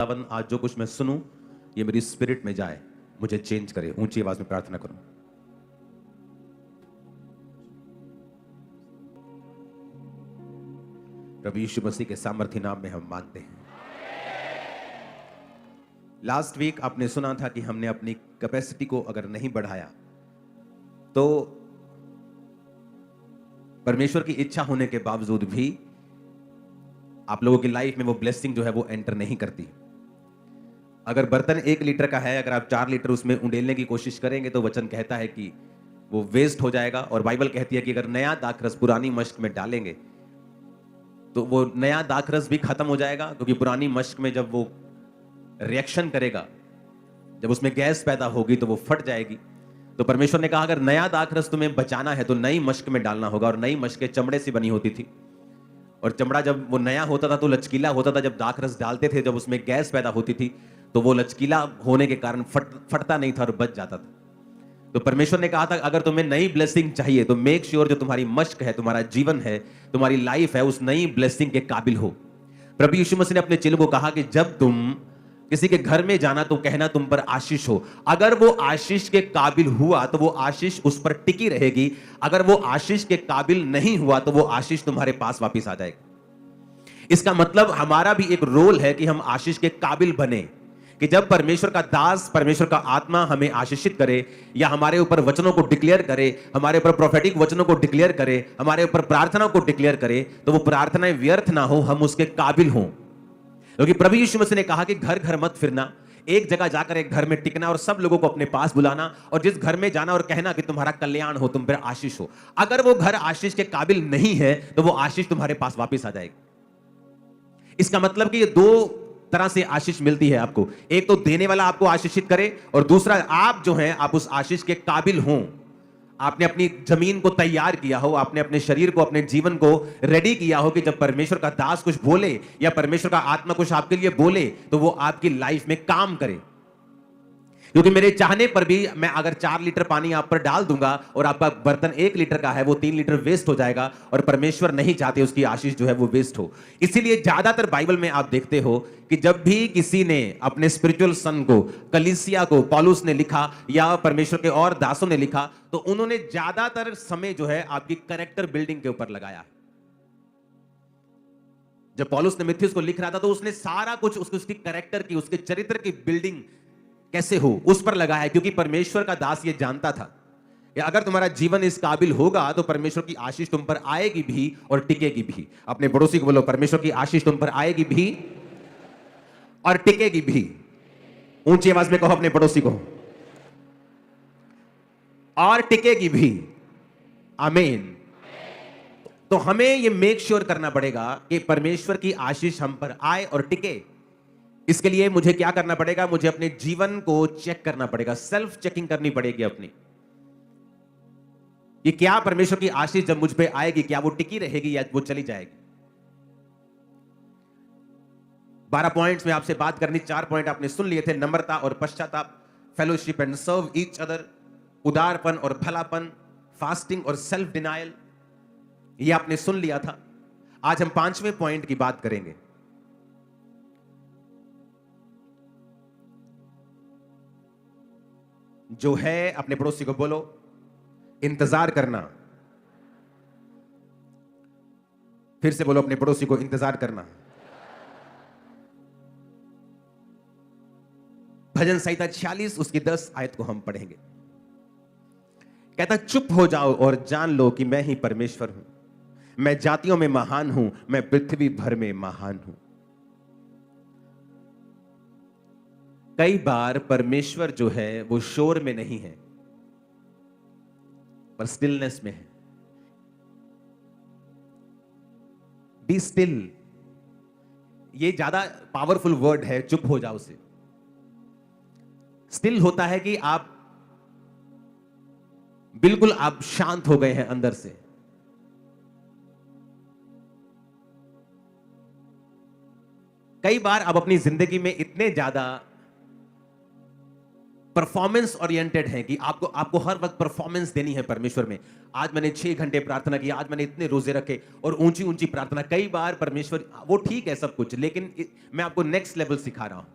आज जो कुछ मैं सुनूं ये मेरी स्पिरिट में जाए, मुझे चेंज करे। ऊंची आवाज में प्रार्थना करूं। प्रभु यीशु मसीह के सामर्थ्य नाम में हम मांगते हैं। लास्ट वीक आपने सुना था कि हमने अपनी कैपेसिटी को अगर नहीं बढ़ाया तो परमेश्वर की इच्छा होने के बावजूद भी आप लोगों की लाइफ में वो ब्लेसिंग जो है वो एंटर नहीं करती। अगर बर्तन 1 लीटर का है, अगर आप 4 लीटर उसमें उंडेलने की कोशिश करेंगे तो वचन कहता है कि वो वेस्ट हो जाएगा। और बाइबल कहती है कि अगर नया दाखरस पुरानी मश्क में डालेंगे तो वो नया दाखरस भी खत्म हो जाएगा, क्योंकि पुरानी मश्क में जब वो रिएक्शन करेगा, जब उसमें गैस पैदा होगी तो वो फट जाएगी। तो परमेश्वर ने कहा अगर नया दाखरस तुम्हें बचाना है तो नई मश्क में डालना होगा। और नई मश्क चमड़े से बनी होती थी, और चमड़ा जब वो नया होता था तो लचकीला होता था। जब दाखरस डालते थे, जब उसमें गैस पैदा होती थी तो वो लचकीला होने के कारण फटता नहीं था और बच जाता था। तो परमेश्वर ने कहा था अगर तुम्हें नई ब्लेसिंग चाहिए तो मेक श्योर जो तुम्हारी मश्क है, तुम्हारा जीवन है, तुम्हारी लाइफ है, उस नई ब्लेसिंग के काबिल हो। प्रभु यीशु मसीह ने अपने चेलों को कहा कि जब तुम किसी के घर में जाना तो कहना तुम पर आशीष हो। अगर वो आशीष के काबिल हुआ तो वो आशीष उस पर टिकी रहेगी। अगर वो आशीष के काबिल नहीं हुआ तो वो आशीष तुम्हारे पास वापस आ जाएगी। इसका मतलब हमारा भी एक रोल है कि हम आशीष के काबिल बने, कि जब परमेश्वर का दास, परमेश्वर का आत्मा हमें आशीषित करे या हमारे ऊपर वचनों को डिक्लेयर करे, हमारे ऊपर प्रोफेटिक वचनों को डिक्लेयर करे, हमारे ऊपर प्रार्थना को डिक्लेयर करे, तो वो प्रार्थनाएं व्यर्थ ना हो, हम उसके काबिल हों। क्योंकि प्रभु यीशु मसीह ने कहा कि घर घर मत फिरना, एक जगह जाकर एक घर में टिकना और सब लोगों को अपने पास बुलाना और जिस घर में जाना और कहना कि तुम्हारा कल्याण हो, तुम पर आशीष हो। अगर वो घर आशीष के काबिल नहीं है तो वो आशीष तुम्हारे पास वापस आ जाएगी। इसका मतलब कि ये 2 तरह से आशीष मिलती है आपको। एक तो देने वाला आपको आशीषित करे, और दूसरा आप जो हैं आप उस आशीष के काबिल हों। आपने अपनी जमीन को तैयार किया हो, आपने अपने शरीर को, अपने जीवन को रेडी किया हो कि जब परमेश्वर का दास कुछ बोले या परमेश्वर का आत्मा कुछ आपके लिए बोले तो वो आपकी लाइफ में काम करे। क्योंकि मेरे चाहने पर भी मैं अगर 4 लीटर पानी आप पर डाल दूंगा और आपका बर्तन 1 लीटर का है, वो 3 लीटर वेस्ट हो जाएगा, और परमेश्वर नहीं चाहते उसकी आशीष जो है वो वेस्ट हो। इसीलिए ज्यादातर बाइबल में आप देखते हो कि जब भी किसी ने अपने स्पिरिचुअल सन को, कलीसिया को पौलुस ने लिखा या परमेश्वर के और दासों ने लिखा, तो उन्होंने ज्यादातर समय जो है आपकी कैरेक्टर बिल्डिंग के ऊपर लगाया। जब पौलुस ने मिथियुस को लिख रहा था तो उसने सारा कुछ उसकी कैरेक्टर की, उसके चरित्र की बिल्डिंग कैसे हो उस पर लगाया है। क्योंकि परमेश्वर का दास ये जानता था कि अगर तुम्हारा जीवन इस काबिल होगा तो परमेश्वर की आशीष तुम पर आएगी भी और टिकेगी भी। अपने पड़ोसी को बोलो, परमेश्वर की आशीष तुम पर आएगी भी और टिकेगी भी। ऊंची आवाज में कहो अपने पड़ोसी को, और टिकेगी भी। आमीन। तो हमें ये मेक श्योर करना पड़ेगा कि परमेश्वर की आशीष हम पर आए और टिके। इसके लिए मुझे क्या करना पड़ेगा? मुझे अपने जीवन को चेक करना पड़ेगा, सेल्फ चेकिंग करनी पड़ेगी अपनी, कि क्या परमेश्वर की आशीष जब मुझ पे आएगी क्या वो टिकी रहेगी या वो चली जाएगी। 12 पॉइंट्स में आपसे बात करनी, 4 पॉइंट आपने सुन लिए थे। नम्रता और पश्चाताप, fellowship and serve each other, उदारपन और भलापन, फास्टिंग और सेल्फ डिनायल, ये आपने सुन लिया था। आज हम 5वें पॉइंट की बात करेंगे, जो है, अपने पड़ोसी को बोलो, इंतजार करना। फिर से बोलो अपने पड़ोसी को, इंतजार करना। भजन संहिता 46 उसकी 10 आयत को हम पढ़ेंगे। कहता चुप हो जाओ और जान लो कि मैं ही परमेश्वर हूं। मैं जातियों में महान हूं, मैं पृथ्वी भर में महान हूं। कई बार परमेश्वर जो है वो शोर में नहीं है पर स्टिलनेस में है। बी स्टिल, ये ज्यादा पावरफुल वर्ड है चुप हो जाओ से। स्टिल होता है कि आप बिल्कुल आप शांत हो गए हैं अंदर से। कई बार आप अपनी जिंदगी में इतने ज्यादा परफॉर्मेंस ओरिएंटेड हैं कि आपको आपको हर वक्त परफॉर्मेंस देनी है परमेश्वर में। आज मैंने 6 घंटे प्रार्थना की, आज मैंने इतने रोजे रखे और ऊंची ऊंची प्रार्थना। कई बार परमेश्वर, वो ठीक है सब कुछ, लेकिन मैं आपको नेक्स्ट लेवल सिखा रहा हूं।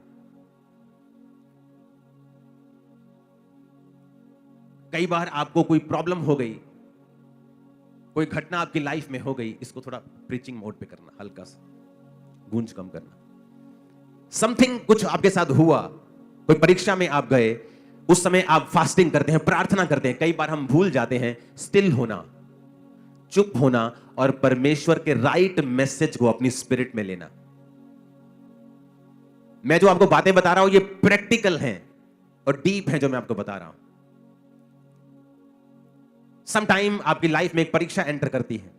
कई बार आपको कोई प्रॉब्लम हो गई, कोई घटना आपकी लाइफ में हो गई, इसको थोड़ा प्रीचिंग मोड पे करना, हल्का सा गूंज कम करना। समथिंग कुछ आपके साथ हुआ, कोई परीक्षा में आप गए, उस समय आप फास्टिंग करते हैं, प्रार्थना करते हैं। कई बार हम भूल जाते हैं स्टिल होना, चुप होना और परमेश्वर के राइट मैसेज को अपनी स्पिरिट में लेना। मैं जो आपको बातें बता रहा हूं ये प्रैक्टिकल हैं और डीप हैं जो मैं आपको बता रहा हूं। सम टाइम आपकी लाइफ में एक परीक्षा एंटर करती है,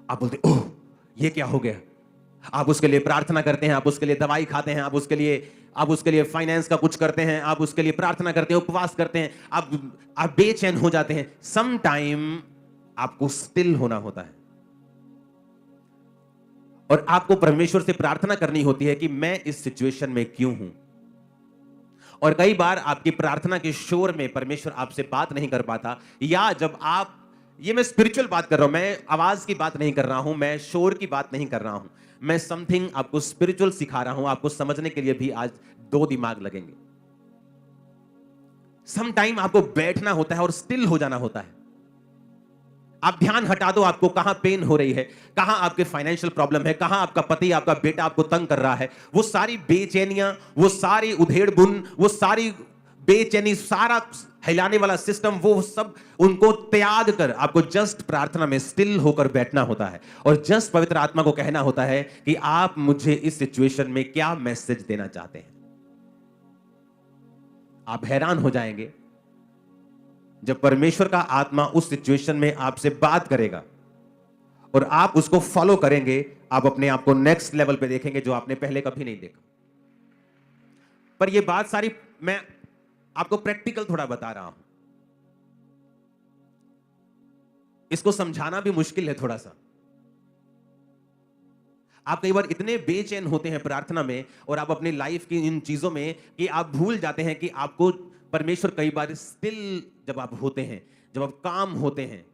आप बोलते ओह ये क्या हो गया। आप उसके लिए प्रार्थना करते हैं, आप उसके लिए दवाई खाते हैं, आप उसके लिए फाइनेंस का कुछ करते हैं, आप उसके लिए प्रार्थना करते हैं, उपवास करते हैं, आप बेचैन हो जाते हैं। सम टाइम आपको स्टिल होना होता है और आपको परमेश्वर से प्रार्थना करनी होती है कि मैं इस सिचुएशन में क्यों हूं। और कई बार आपकी प्रार्थना के शोर में परमेश्वर आपसे बात नहीं कर पाता, या जब आप, ये मैं स्पिरिचुअल बात कर रहा हूं, मैं आवाज की बात नहीं कर रहा हूं, मैं शोर की बात नहीं कर रहा हूं, मैं समथिंग आपको स्पिरिचुअल सिखा रहा हूं। आपको समझने के लिए भी आज 2 दिमाग लगेंगे। सम टाइम आपको बैठना होता है और स्टिल हो जाना होता है। आप ध्यान हटा दो, आपको कहां पेन हो रही है, कहां आपके फाइनेंशियल प्रॉब्लम है, कहां आपका पति, आपका बेटा आपको तंग कर रहा है। वो सारी बेचैनियां, वो सारी उधेड़ बुन, वो सारी बेचैनी, सारा हिलाने वाला सिस्टम, वो सब उनको त्याग कर आपको जस्ट प्रार्थना में स्टिल होकर बैठना होता है और जस्ट पवित्र आत्मा को कहना होता है कि आप मुझे इस सिचुएशन में क्या मैसेज देना चाहते हैं। आप हैरान हो जाएंगे जब परमेश्वर का आत्मा उस सिचुएशन में आपसे बात करेगा और आप उसको फॉलो करेंगे। आप अपने आप को नेक्स्ट लेवल पे देखेंगे जो आपने पहले कभी नहीं देखा। पर ये बात सारी मैं आपको प्रैक्टिकल थोड़ा बता रहा हूं, इसको समझाना भी मुश्किल है थोड़ा सा। आप कई बार इतने बेचैन होते हैं प्रार्थना में और आप अपनी लाइफ की इन चीजों में कि आप भूल जाते हैं कि आपको परमेश्वर कई बार स्टिल जब आप होते हैं, जब आप काम होते हैं,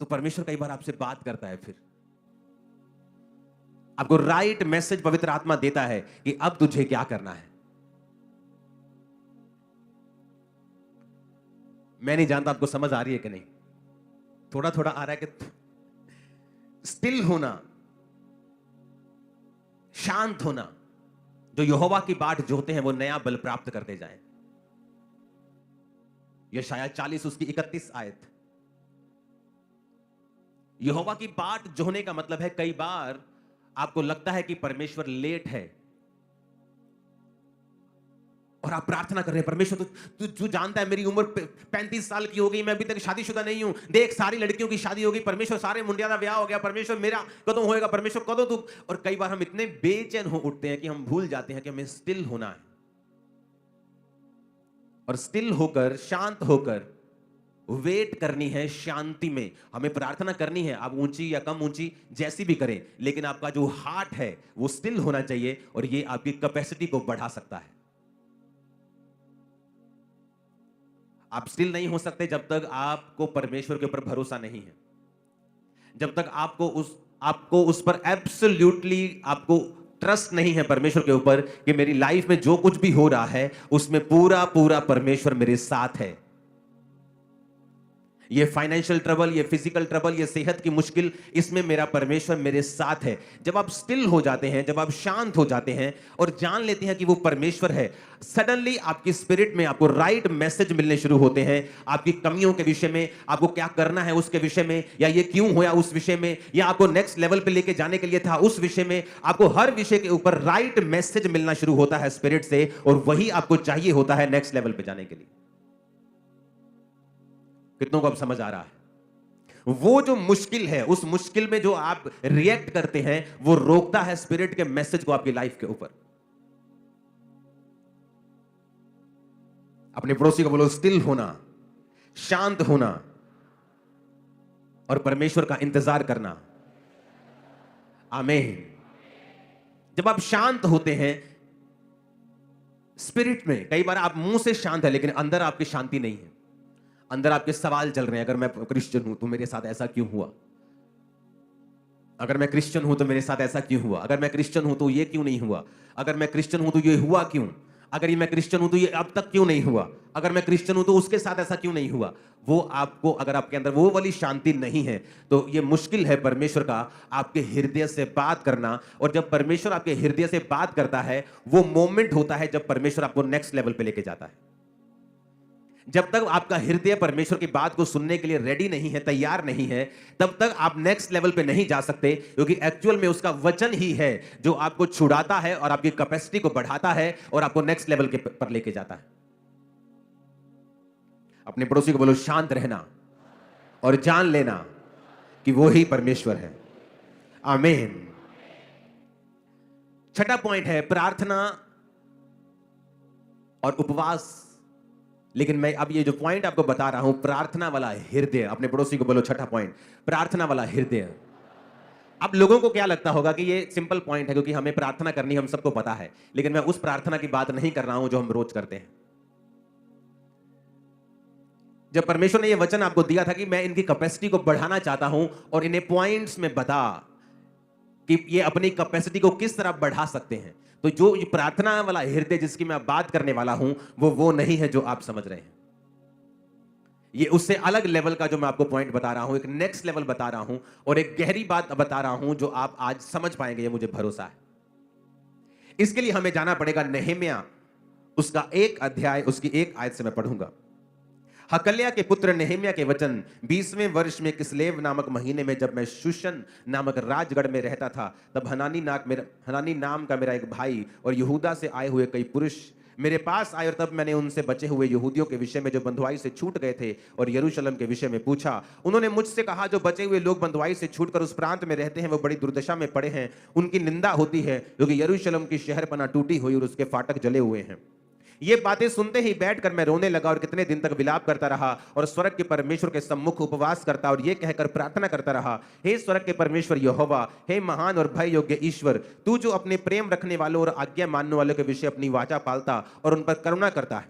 तो परमेश्वर कई बार आपसे बात करता है। फिर आपको राइट मैसेज पवित्र आत्मा देता है कि अब तुझे क्या करना है। मैं नहीं जानता आपको समझ आ रही है कि नहीं, थोड़ा थोड़ा आ रहा है कि स्टिल होना, शांत होना, जो यहोवा की बाट जोते हैं वो नया बल प्राप्त करते जाएं। यशायाह 40 उसकी 31 आयत। यहोवा की बाट जोने का मतलब है कई बार आपको लगता है कि परमेश्वर लेट है और आप प्रार्थना कर रहे हैं, परमेश्वर तू जानता है मेरी उम्र 35 साल की हो गई, मैं अभी तक शादीशुदा नहीं हूं, देख सारी लड़कियों की शादी हो गई, परमेश्वर सारे मुंडिया का ब्याह हो गया, परमेश्वर मेरा कदम होएगा, परमेश्वर कदों तू। और कई बार हम इतने बेचैन हो उठते हैं कि हम भूल जाते हैं कि हमें स्टिल होना है और स्टिल होकर, शांत होकर वेट करनी है शांति में। हमें प्रार्थना करनी है, आप ऊंची या कम ऊंची जैसी भी करें, लेकिन आपका जो हार्ट है वो स्टिल होना चाहिए और ये आपकी कैपेसिटी को बढ़ा सकता है। आप स्टिल नहीं हो सकते जब तक आपको परमेश्वर के ऊपर भरोसा नहीं है, जब तक आपको उस पर एब्सोल्युटली आपको ट्रस्ट नहीं है परमेश्वर के ऊपर कि मेरी लाइफ में जो कुछ भी हो रहा है उसमें पूरा पूरा परमेश्वर मेरे साथ है। ये फाइनेंशियल ट्रबल, ये फिजिकल ट्रबल, ये सेहत की मुश्किल, इसमें मेरा परमेश्वर मेरे साथ है। जब आप स्टिल हो जाते हैं, जब आप शांत हो जाते हैं और जान लेते हैं कि वो परमेश्वर है, सडनली आपकी स्पिरिट में आपको राइट मैसेज मिलने शुरू होते हैं। आपकी कमियों के विषय में, आपको क्या करना है उसके विषय में, या ये क्यों होया उस विषय में, या आपको नेक्स्ट लेवल पे लेके जाने के लिए था उस विषय में। आपको हर विषय के ऊपर राइट मैसेज मिलना शुरू होता है स्पिरिट से, और वही आपको चाहिए होता है नेक्स्ट लेवल पे जाने के लिए। कितनों को अब समझ आ रहा है? वो जो मुश्किल है, उस मुश्किल में जो आप रिएक्ट करते हैं, वो रोकता है स्पिरिट के मैसेज को आपकी लाइफ के ऊपर। अपने पड़ोसी को बोलो स्टिल होना, शांत होना और परमेश्वर का इंतजार करना। आमीन। जब आप शांत होते हैं स्पिरिट में, कई बार आप मुंह से शांत है लेकिन अंदर आपकी शांति नहीं है, अंदर आपके सवाल चल रहे हैं। अगर मैं क्रिश्चियन हूं तो मेरे साथ ऐसा क्यों हुआ, अगर मैं क्रिश्चियन हूं तो मेरे साथ ऐसा क्यों हुआ, अगर मैं क्रिश्चियन हूं तो ये क्यों नहीं हुआ, अगर मैं क्रिश्चियन हूं तो ये हुआ क्यों, अगर ये मैं क्रिश्चियन हूं तो ये अब तक क्यों नहीं हुआ, अगर मैं क्रिश्चियन हूं तो उसके साथ ऐसा क्यों नहीं हुआ। वो आपको, अगर आपके अंदर वो वाली शांति नहीं है तो ये मुश्किल है परमेश्वर का आपके हृदय से बात करना। और जब परमेश्वर आपके हृदय से बात करता है, वो मोमेंट होता है जब परमेश्वर आपको नेक्स्ट लेवल पे लेके जाता है। जब तक आपका हृदय परमेश्वर की बात को सुनने के लिए रेडी नहीं है, तैयार नहीं है, तब तक आप नेक्स्ट लेवल पे नहीं जा सकते, क्योंकि एक्चुअल में उसका वचन ही है जो आपको छुड़ाता है और आपकी कैपेसिटी को बढ़ाता है और आपको नेक्स्ट लेवल के पर लेके जाता है। अपने पड़ोसी को बोलो, शांत रहना और जान लेना कि वो ही परमेश्वर है। आमीन। छठा पॉइंट है प्रार्थना और उपवास। लेकिन मैं अब ये जो पॉइंट आपको बता रहा हूं, प्रार्थना वाला हृदय, अपने पड़ोसी को बोलो छठा पॉइंट, प्रार्थना वाला हृदय। अब लोगों को क्या लगता होगा कि ये सिंपल पॉइंट है क्योंकि हमें प्रार्थना करनी हम सबको पता है, लेकिन मैं उस प्रार्थना की बात नहीं कर रहा हूं जो हम रोज करते हैं। जब परमेश्वर ने ये वचन आपको दिया था कि मैं इनकी कैपेसिटी को बढ़ाना चाहता हूं और इन्हें पॉइंट्स में बता कि ये अपनी कैपेसिटी को किस तरह बढ़ा सकते हैं, तो जो प्रार्थना वाला हृदय जिसकी मैं बात करने वाला हूं वो नहीं है जो आप समझ रहे हैं। ये उससे अलग लेवल का जो मैं आपको पॉइंट बता रहा हूं, एक नेक्स्ट लेवल बता रहा हूं और एक गहरी बात बता रहा हूं जो आप आज समझ पाएंगे, ये मुझे भरोसा है। इसके लिए हमें जाना पड़ेगा नहम्याह, उसका 1 अध्याय, उसकी 1 आयत से मैं पढ़ूंगा। हकल्या के पुत्र नहम्याह के वचन, 20वें वर्ष में किस्लेव नामक महीने में, जब मैं शूशन नामक राजगढ़ में रहता था, तब हनानी नाम का मेरा एक भाई और यहूदा से आए हुए कई पुरुष मेरे पास आए, और तब मैंने उनसे बचे हुए यहूदियों के विषय में जो बंधुआई से छूट गए थे और यरूशलेम के विषय में पूछा। उन्होंने मुझसे कहा, जो बचे हुए लोग बंधुआई से छूटकर उस प्रांत में रहते हैं वो बड़ी दुर्दशा में पड़े हैं, उनकी निंदा होती है, क्योंकि यरूशलेम की शहरपनाह टूटी हुई और उसके फाटक जले हुए हैं। ये बातें सुनते ही बैठकर मैं रोने लगा और कितने दिन तक विलाप करता रहा और स्वर्ग के परमेश्वर के सम्मुख उपवास करता और ये कहकर प्रार्थना करता रहा, हे स्वर्ग के परमेश्वर यहोवा, हे महान और भय योग्य ईश्वर, तू जो अपने प्रेम रखने वालों और आज्ञा मानने वालों के विषय अपनी वाचा पालता और उन पर करुणा करता है।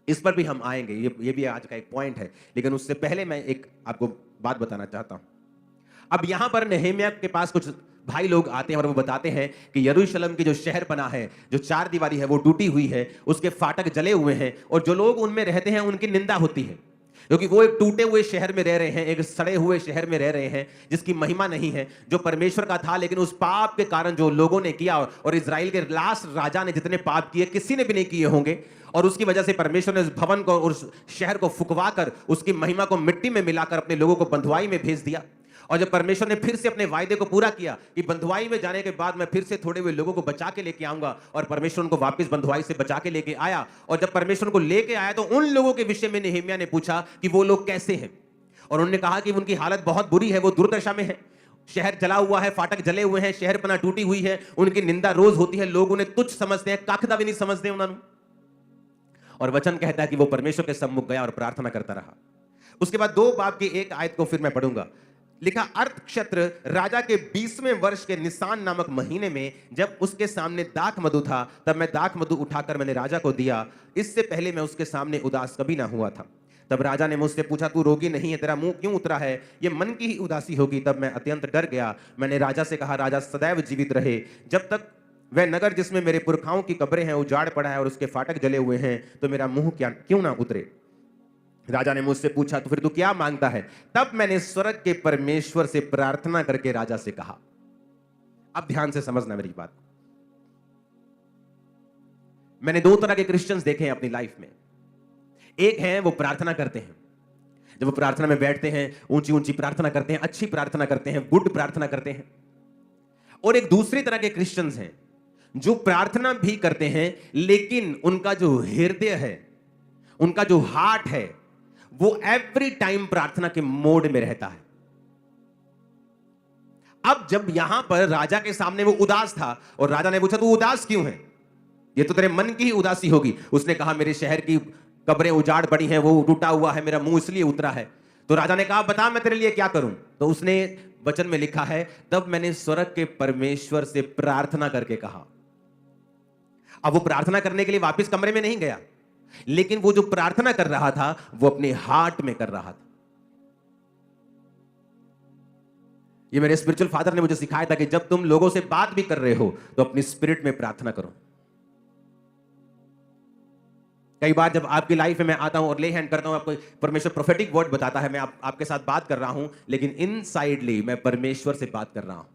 इस पर भी हम आएंगे, ये भी आज का एक पॉइंट है, लेकिन उससे पहले मैं एक आपको बात बताना चाहता हूं। अब यहां पर नहम्याह के पास कुछ भाई लोग आते हैं और वो बताते हैं कि यरूशलेम की जो शहरपनाह है, जो 4 दीवारी है, वो टूटी हुई है, उसके फाटक जले हुए हैं और जो लोग उनमें रहते हैं उनकी निंदा होती है, क्योंकि वो एक टूटे हुए शहर में रह रहे हैं, एक सड़े हुए शहर में रह रहे हैं जिसकी महिमा नहीं है, जो परमेश्वर का था, लेकिन उस पाप के कारण जो लोगों ने किया, और इजराइल के लास्ट राजा ने जितने पाप किए किसी ने भी नहीं किए होंगे, और उसकी वजह से परमेश्वर ने उस भवन को, उस शहर को फुकवा कर उसकी महिमा को मिट्टी में मिलाकर अपने लोगों को बंधुआई में भेज दिया। और जब परमेश्वर ने फिर से अपने वायदे को पूरा किया कि बंधुआई में जाने के बाद मैं फिर से थोड़े हुए लोगों को बचा के लेके आऊंगा, और परमेश्वर उनको वापस बंधुआई से बचा के लेके आया, और जब परमेश्वर को लेके आया तो उन लोगों के विषय में नहम्याह ने पूछा कि वो लोग कैसे हैं, और उन्होंने कहा कि उनकी हालत बहुत बुरी है, वो दुर्दशा में है, शहर जला हुआ है, फाटक जले हुए हैं, शहरपनाह टूटी हुई है, उनकी निंदा रोज होती है, लोग उन्हें तुच्छ समझते हैं, काखदा भी नहीं समझते उन्होंने। और वचन कहता है कि वो परमेश्वर के सम्मुख गया और प्रार्थना करता रहा। उसके बाद 2 बाब की 1 आयत को फिर मैं पढ़ूंगा। लिखा, अर्थक्षेत्र राजा के 20वें वर्ष के निसान नामक महीने में, जब उसके सामने दाख मधु था, तब मैं दाख मधु उठाकर मैंने राजा को दिया, इससे पहले मैं उसके सामने उदास कभी ना हुआ था। तब राजा ने मुझसे पूछा, तू रोगी नहीं है, तेरा मुंह क्यों उतरा है, ये मन की ही उदासी होगी। तब मैं अत्यंत डर गया। मैंने राजा से कहा, राजा सदैव जीवित रहे, जब तक वह नगर जिसमें मेरे पुरखाओं की कब्रें हैं उजाड़ पड़ा है और उसके फाटक जले हुए हैं, तो मेरा मुंह क्यों ना उतरे। राजा ने मुझसे पूछा, तो फिर तू क्या मांगता है। तब मैंने स्वर्ग के परमेश्वर से प्रार्थना करके राजा से कहा। अब ध्यान से समझना मेरी बात। मैंने 2 तरह के क्रिश्चियंस देखे हैं अपनी लाइफ में। एक है वो प्रार्थना करते हैं, जब वो प्रार्थना में बैठते हैं, ऊंची ऊंची प्रार्थना करते हैं, अच्छी प्रार्थना करते हैं, गुड प्रार्थना करते हैं। और एक दूसरी तरह के क्रिश्चियंस हैं जो प्रार्थना भी करते हैं, लेकिन उनका जो हृदय है, उनका जो हार्ट है, वो एवरी टाइम प्रार्थना के मोड में रहता है। अब जब यहां पर राजा के सामने वो उदास था और राजा ने पूछा, तू उदास क्यों है, ये तो तेरे मन की ही उदासी होगी। उसने कहा, मेरे शहर की कब्रें उजाड़ पड़ी हैं, वो टूटा हुआ है, मेरा मुंह इसलिए उतरा है। तो राजा ने कहा बता मैं तेरे लिए क्या करूं। तो उसने वचन में लिखा है, तब मैंने स्वर्ग के परमेश्वर से प्रार्थना करके कहा। अब वो प्रार्थना करने के लिए वापस कमरे में नहीं गया, लेकिन वो जो प्रार्थना कर रहा था वो अपने हार्ट में कर रहा था। ये मेरे स्पिरिचुअल फादर ने मुझे सिखाया था कि जब तुम लोगों से बात भी कर रहे हो तो अपनी स्पिरिट में प्रार्थना करो। कई बार जब आपकी लाइफ में मैं आता हूं और ले हैंड करता हूं, आपको परमेश्वर प्रोफेटिक वर्ड बताता है, मैं आपके साथ बात कर रहा हूं, लेकिन इनसाइडली मैं परमेश्वर से बात कर रहा हूं।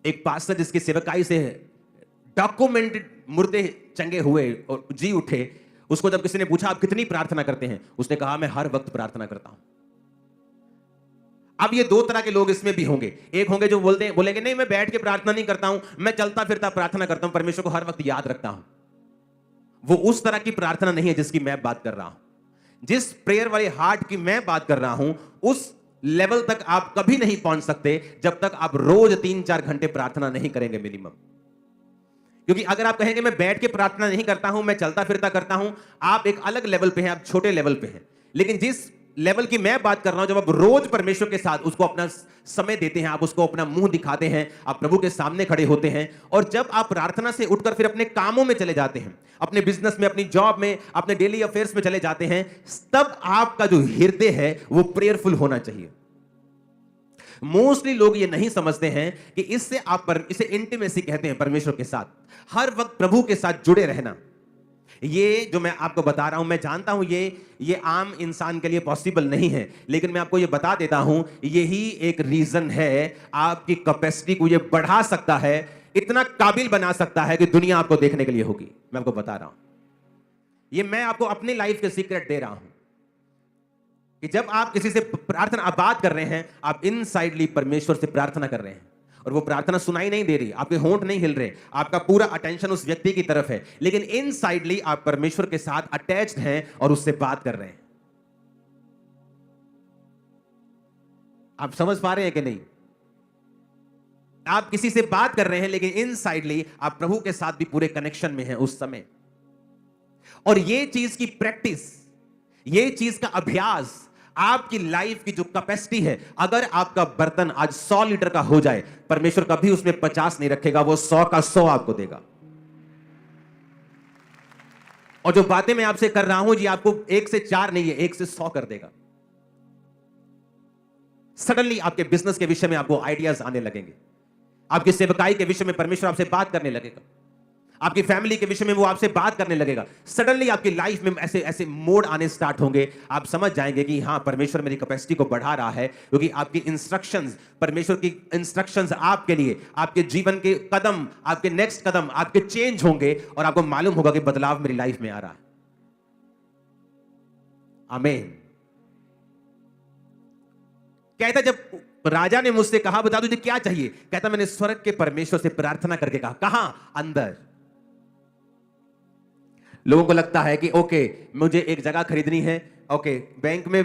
एक पास्टर जिसकी सेवकाई से डॉक्यूमेंटेड मुर्दे चंगे हुए और जी उठे, उसको जब किसी ने पूछा आप कितनी प्रार्थना करते हैं, उसने कहा मैं हर वक्त प्रार्थना करता हूं। अब ये दो तरह के लोग इसमें भी होंगे। एक होंगे जो बोलेंगे नहीं मैं बैठ के प्रार्थना नहीं करता हूं, मैं चलता फिरता प्रार्थना करता हूं, परमेश्वर को हर वक्त याद रखता हूं। वो उस तरह की प्रार्थना नहीं है जिसकी मैं बात कर रहा हूं। जिस प्रेयर वाले हार्ट की मैं बात कर रहा हूं, उस लेवल तक आप कभी नहीं पहुंच सकते जब तक आप रोज 3-4 घंटे प्रार्थना नहीं करेंगे मिनिमम। क्योंकि अगर आप कहेंगे मैं बैठ के प्रार्थना नहीं करता हूं, मैं चलता फिरता करता हूं, आप एक अलग लेवल पे हैं, आप छोटे लेवल पे हैं। लेकिन जिस लेवल की मैं बात कर रहा हूं, जब आप रोज परमेश्वर के साथ उसको अपना समय देते हैं, आप उसको अपना मुंह दिखाते हैं, आप प्रभु के सामने खड़े होते हैं, और जब आप प्रार्थना से उठकर फिर अपने कामों में चले जाते हैं, अपने बिजनेस में, अपनी जॉब में, अपने डेली अफेयर्स में चले जाते हैं, तब आपका जो हृदय है वो प्रेयरफुल होना चाहिए। मोस्टली लोग ये नहीं समझते हैं कि इससे इसे इंटीमेसी कहते हैं, परमेश्वर के साथ हर वक्त प्रभु के साथ जुड़े रहना। ये जो मैं आपको बता रहा हूं, मैं जानता हूं ये आम इंसान के लिए पॉसिबल नहीं है, लेकिन मैं आपको ये बता देता हूं, यही एक रीजन है आपकी कैपेसिटी को ये बढ़ा सकता है, इतना काबिल बना सकता है कि दुनिया आपको देखने के लिए होगी। मैं आपको बता रहा हूं, ये मैं आपको अपनी लाइफ के सीक्रेट दे रहा हूं कि जब आप किसी से प्रार्थना बात कर रहे हैं, आप इनसाइडली परमेश्वर से प्रार्थना कर रहे हैं, और वो प्रार्थना सुनाई नहीं दे रही, आपके होंठ नहीं हिल रहे, आपका पूरा अटेंशन उस व्यक्ति की तरफ है, लेकिन इनसाइडली आप परमेश्वर के साथ अटैच्ड हैं और उससे बात कर रहे हैं। आप समझ पा रहे हैं कि नहीं? आप किसी से बात कर रहे हैं, लेकिन इनसाइडली आप प्रभु के साथ भी पूरे कनेक्शन में हैं उस समय। और ये चीज की प्रैक्टिस, ये चीज का अभ्यास आपकी लाइफ की जो कैपेसिटी है, अगर आपका बर्तन आज 100 लीटर का हो जाए, परमेश्वर कभी उसमें 50 नहीं रखेगा, वो 100 का 100 आपको देगा। और जो बातें मैं आपसे कर रहा हूं जी, आपको 1 से 4 नहीं है, 1 से 100 कर देगा। सडनली आपके बिजनेस के विषय में आपको आइडियाज आने लगेंगे, आपकी सेवकाई के विषय में परमेश्वर आपसे बात करने लगेगा, आपकी फैमिली के विषय में वो आपसे बात करने लगेगा। सडनली आपकी लाइफ में ऐसे ऐसे मोड आने स्टार्ट होंगे, आप समझ जाएंगे कि हां, परमेश्वर मेरी कैपेसिटी को बढ़ा रहा है, क्योंकि आपकी इंस्ट्रक्शंस, परमेश्वर की इंस्ट्रक्शंस आपके लिए, आपके जीवन के कदम, आपके नेक्स्ट कदम आपके चेंज होंगे, और आपको मालूम होगा कि बदलाव मेरी लाइफ में आ रहा है। आमीन। कहता जब राजा ने मुझसे कहा बता तुझे क्या चाहिए, कहता मैंने स्वर्ग के परमेश्वर से प्रार्थना करके कहा। कहां? अंदर। लोगों को लगता है कि ओके मुझे एक जगह खरीदनी है, ओके बैंक में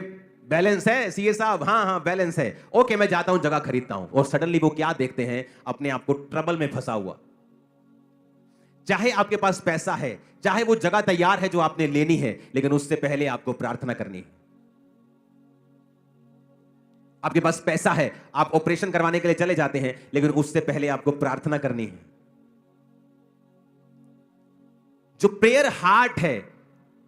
बैलेंस है सीए साहब, हाँ हाँ बैलेंस है, ओके मैं जाता हूं जगह खरीदता हूं, और सडनली वो क्या देखते हैं, अपने आप को ट्रबल में फंसा हुआ। चाहे आपके पास पैसा है, चाहे वो जगह तैयार है जो आपने लेनी है, लेकिन उससे पहले आपको प्रार्थना करनी है। आपके पास पैसा है, आप ऑपरेशन करवाने के लिए चले जाते हैं, लेकिन उससे पहले आपको प्रार्थना करनी है। जो प्रेयर हार्ट है,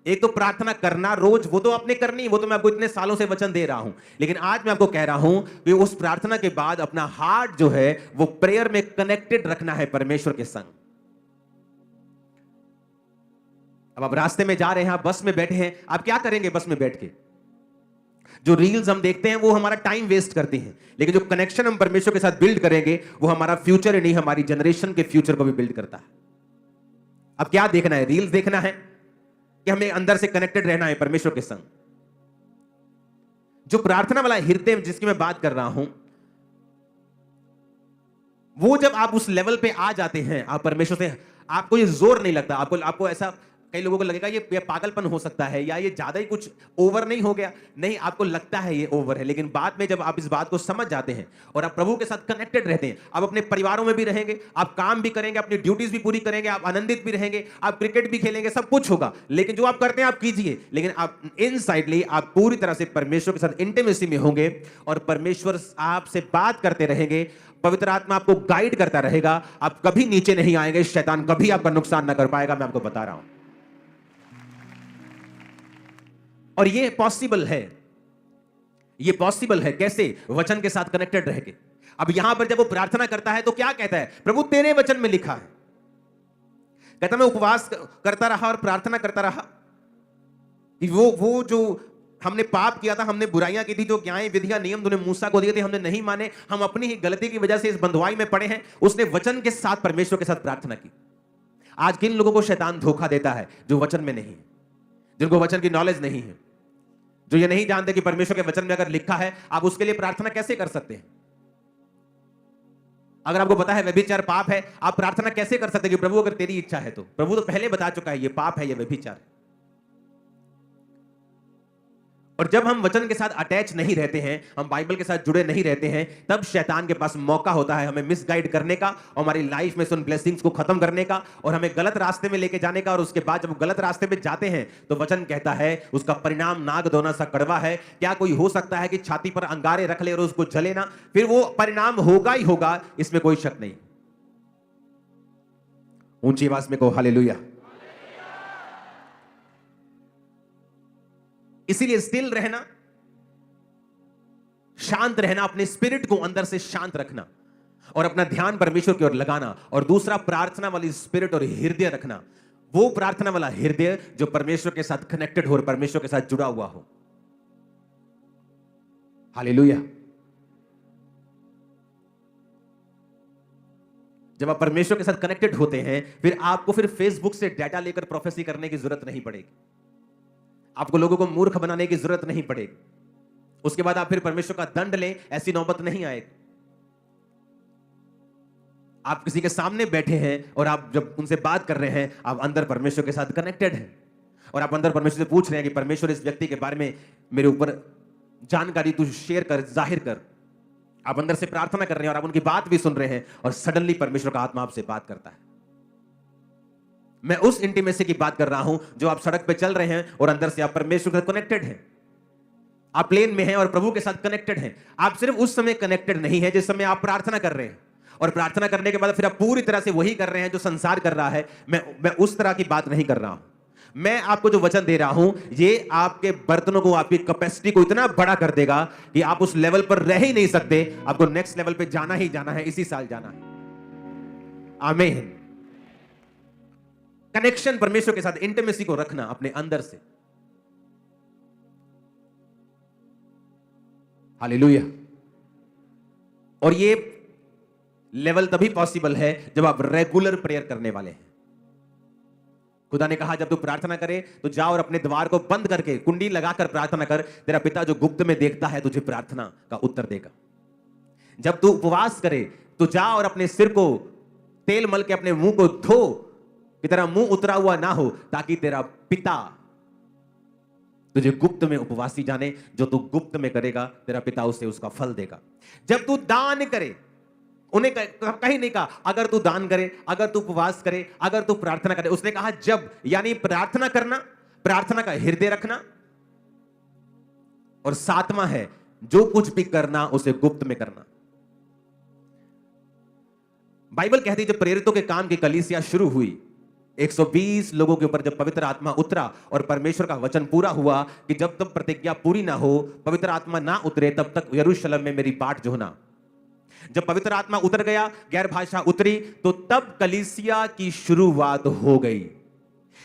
एक तो प्रार्थना करना रोज, वो तो आपने करनी, वो तो मैं आपको इतने सालों से वचन दे रहा हूं, लेकिन आज मैं आपको कह रहा हूं कि उस प्रार्थना के बाद अपना हार्ट जो है वो प्रेयर में कनेक्टेड रखना है परमेश्वर के संग। अब आप रास्ते में जा रहे हैं, आप बस में बैठे हैं, आप क्या करेंगे बस में बैठ के? जो रील्स हम देखते हैं वो हमारा टाइम वेस्ट करती हैं, लेकिन जो कनेक्शन हम परमेश्वर के साथ बिल्ड करेंगे वो हमारा फ्यूचर ही नहीं, हमारी जनरेशन के फ्यूचर को भी बिल्ड करता है। अब क्या देखना है? रील्स देखना है कि हमें अंदर से कनेक्टेड रहना है परमेश्वर के संग? जो प्रार्थना वाला हृदय जिसकी मैं बात कर रहा हूं, वो जब आप उस लेवल पे आ जाते हैं, आप परमेश्वर से, आपको ये जोर नहीं लगता, आपको ऐसा कई लोगों को लगेगा ये पागलपन हो सकता है या ये ज्यादा ही कुछ ओवर नहीं हो गया। नहीं, आपको लगता है ये ओवर है, लेकिन बाद में जब आप इस बात को समझ जाते हैं और आप प्रभु के साथ कनेक्टेड रहते हैं, आप अपने परिवारों में भी रहेंगे, आप काम भी करेंगे, अपनी ड्यूटीज भी पूरी करेंगे, आप आनंदित भी रहेंगे, आप क्रिकेट भी खेलेंगे, सब कुछ होगा। लेकिन जो आप करते हैं आप कीजिए, लेकिन आप इनसाइडली आप पूरी तरह से परमेश्वर के साथ इंटीमेसी में होंगे और परमेश्वर आपसे बात करते रहेंगे, पवित्र आत्मा आपको गाइड करता रहेगा, आप कभी नीचे नहीं आएंगे, शैतान कभी आपका नुकसान ना कर पाएगा। मैं आपको बता रहा हूं, और ये पॉसिबल है। ये पॉसिबल है कैसे? वचन के साथ कनेक्टेड रह के। अब यहां पर जब वो प्रार्थना करता है तो क्या कहता है? प्रभु तेरे वचन में लिखा है, कहता मैं उपवास करता रहा और प्रार्थना करता रहा। वो जो हमने पाप किया था, हमने बुराइयां की थी, जो ज्ञान विधियां नियम तूने मूसा को दिए थे, हमने नहीं माने, हम अपनी ही गलती की वजह से इस बंधुआई में पड़े हैं। उसने वचन के साथ परमेश्वर के साथ प्रार्थना की। आज किन लोगों को शैतान धोखा देता है? जो वचन में नहीं है, जिनको वचन की नॉलेज नहीं है, जो ये नहीं जानते कि परमेश्वर के वचन में अगर लिखा है, आप उसके लिए प्रार्थना कैसे कर सकते हैं? अगर आपको पता है व्यभिचार पाप है, आप प्रार्थना कैसे कर सकते हैं कि प्रभु अगर तेरी इच्छा है तो? प्रभु तो पहले बता चुका है ये पाप है, ये व्यभिचार है। और जब हम वचन के साथ अटैच नहीं रहते हैं, हम बाइबल के साथ जुड़े नहीं रहते हैं, तब शैतान के पास मौका होता है हमें मिसगाइड करने का और हमारी लाइफ में से उन ब्लेसिंग्स को खत्म करने का और हमें गलत रास्ते में लेके जाने का। और उसके बाद जब गलत रास्ते में जाते हैं तो वचन कहता है उसका परिणाम नाग दोना सा कड़वा है। क्या कोई हो सकता है कि छाती पर अंगारे रख ले और उसको जले ना? फिर वो परिणाम होगा ही होगा, इसमें कोई शक नहीं। ऊंची आवाज में कहो हालेलुया। इसीलिए स्टिल रहना, शांत रहना, अपने स्पिरिट को अंदर से शांत रखना और अपना ध्यान परमेश्वर की ओर लगाना। और दूसरा, प्रार्थना वाली स्पिरिट और हृदय रखना। वो प्रार्थना वाला हृदय जो परमेश्वर के साथ कनेक्टेड हो और परमेश्वर के साथ जुड़ा हुआ हो। हालेलुया। जब आप परमेश्वर के साथ कनेक्टेड होते हैं, फिर आपको फिर फेसबुक से डाटा लेकर प्रोफेसी करने की जरूरत नहीं पड़ेगी। आपको लोगों को मूर्ख बनाने की जरूरत नहीं पड़ेगी। उसके बाद आप फिर परमेश्वर का दंड लें, ऐसी नौबत नहीं आएगी। आप किसी के सामने बैठे हैं और आप जब उनसे बात कर रहे हैं, आप अंदर परमेश्वर के साथ कनेक्टेड हैं और आप अंदर परमेश्वर से पूछ रहे हैं कि परमेश्वर इस व्यक्ति के बारे में मेरे ऊपर जानकारी तू शेयर कर, जाहिर कर। आप अंदर से प्रार्थना कर रहे हैं और आप उनकी बात भी सुन रहे हैं और सडनली परमेश्वर का आत्मा आपसे बात करता है। मैं उस इंटीमेसी की बात कर रहा हूं जो आप सड़क पे चल रहे हैं और अंदर से आप परमेश्वर के साथ कनेक्टेड हैं। आप प्लेन में हैं और प्रभु के साथ कनेक्टेड हैं। आप सिर्फ उस समय कनेक्टेड नहीं है जिस समय आप प्रार्थना कर रहे हैं, और प्रार्थना करने के बाद फिर आप पूरी तरह से वही कर रहे हैं जो संसार कर रहा है। मैं उस तरह की बात नहीं कर रहा हूं। मैं आपको जो वचन दे रहा हूं, ये आपके बर्तनों को, आपकी कैपेसिटी को इतना बड़ा कर देगा कि आप उस लेवल पर रह ही नहीं सकते। आपको नेक्स्ट लेवल पे जाना ही जाना है, इसी साल जाना है। आमीन। कनेक्शन परमेश्वर के साथ, इंटीमेसी को रखना अपने अंदर से। हालेलुया। और ये लेवल तभी पॉसिबल है जब आप रेगुलर प्रेयर करने वाले हैं। खुदा ने कहा जब तू प्रार्थना करे तो जा और अपने द्वार को बंद करके कुंडी लगाकर प्रार्थना कर, तेरा पिता जो गुप्त में देखता है तुझे प्रार्थना का उत्तर देगा। जब तू उपवास करे तो जा और अपने सिर को तेल मल के अपने मुंह को धो कि तेरा मुंह उतरा हुआ ना हो, ताकि तेरा पिता तुझे गुप्त में उपवासी जाने। जो तू गुप्त में करेगा तेरा पिता उसे उसका फल देगा। जब तू दान करे, उन्हें कहीं नहीं कहा अगर तू दान करे, अगर तू उपवास करे, अगर तू प्रार्थना करे। उसने कहा जब, यानी प्रार्थना करना, प्रार्थना का हृदय रखना। और सातवां है जो कुछ भी करना उसे गुप्त में करना। बाइबल कहती है जब प्रेरितों के काम की कलीसिया शुरू हुई, 120 लोगों के ऊपर जब पवित्र आत्मा उतरा और परमेश्वर का वचन पूरा हुआ कि जब तक प्रतिज्ञा पूरी ना हो, पवित्र आत्मा ना उतरे, तब तक यरूशलेम में मेरी बाट जो ना। जब पवित्र आत्मा उतर गया, गैर भाषा उतरी, तो तब कलीसिया की शुरुआत हो गई।